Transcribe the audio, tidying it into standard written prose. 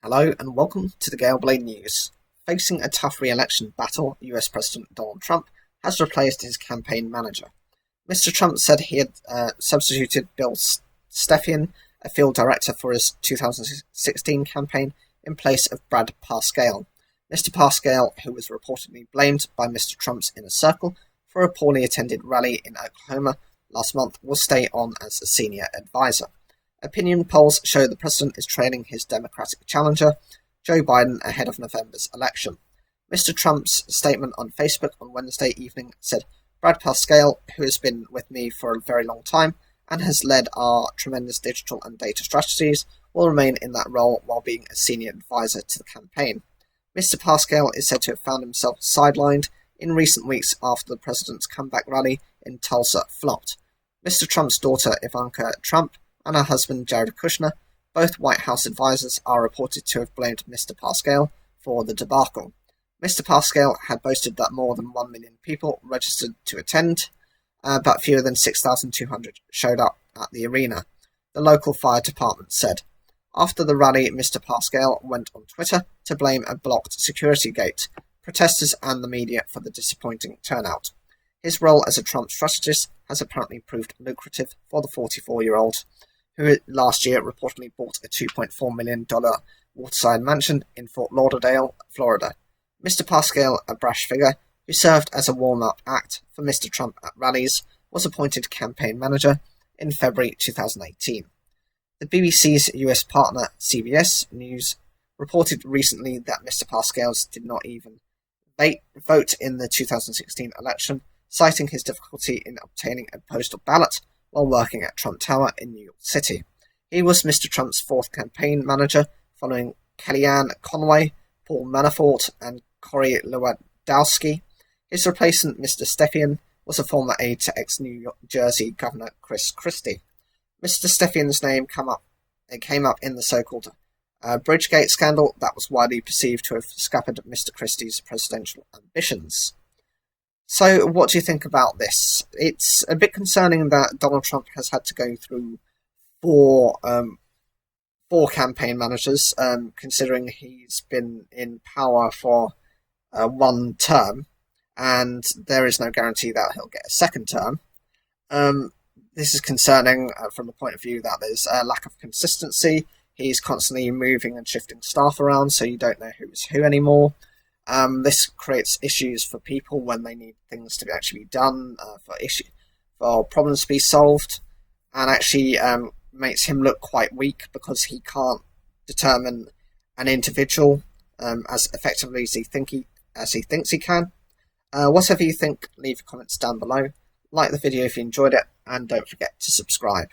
Hello and welcome to the Gale Blade News. Facing a tough re-election battle, US President Donald Trump has replaced his campaign manager. Mr. Trump said he had substituted Bill Stepien, a field director for his 2016 campaign, in place of Brad Parscale. Mr. Parscale, who was reportedly blamed by Mr. Trump's inner circle for a poorly attended rally in Oklahoma last month, will stay on as a senior advisor. Opinion polls show the president is trailing his Democratic challenger, Joe Biden, ahead of November's election. Mr. Trump's statement on Facebook on Wednesday evening said, "Brad Parscale, who has been with me for a very long time and has led our tremendous digital and data strategies, will remain in that role while being a senior advisor to the campaign." Mr. Parscale is said to have found himself sidelined in recent weeks after the president's comeback rally in Tulsa flopped. Mr. Trump's daughter, Ivanka Trump, and her husband, Jared Kushner, both White House advisors, are reported to have blamed Mr. Parscale for the debacle. Mr. Parscale had boasted that more than 1 million people registered to attend, but fewer than 6,200 showed up at the arena, the local fire department said. After the rally, Mr. Parscale went on Twitter to blame a blocked security gate, protesters and the media for the disappointing turnout. His role as a Trump strategist has apparently proved lucrative for the 44-year-old, who last year reportedly bought a $2.4 million waterside mansion in Fort Lauderdale, Florida. Mr. Parscale, a brash figure who served as a warm-up act for Mr. Trump at rallies, was appointed campaign manager in February 2018. The BBC's US partner, CBS News, reported recently that Mr. Parscale did not even vote in the 2016 election, citing his difficulty in obtaining a postal ballot while working at Trump Tower in New York City. He was Mr. Trump's fourth campaign manager, following Kellyanne Conway, Paul Manafort, and Corey Lewandowski. His replacement, Mr. Stepien, was a former aide to ex-New Jersey Governor Chris Christie. Mr. Stepien's name came up in the so-called Bridgegate scandal that was widely perceived to have scuppered Mr. Christie's presidential ambitions. So what do you think about this? It's a bit concerning that Donald Trump has had to go through four campaign managers, considering he's been in power for one term, and there is no guarantee that he'll get a second term. This is concerning from the point of view that there's a lack of consistency. He's constantly moving and shifting staff around, so you don't know who's who anymore. This creates issues for people when they need things to actually be done, for problems to be solved, and actually makes him look quite weak because he can't determine an individual as effectively as he thinks he can. Whatever you think, leave your comments down below. Like the video if you enjoyed it, and don't forget to subscribe.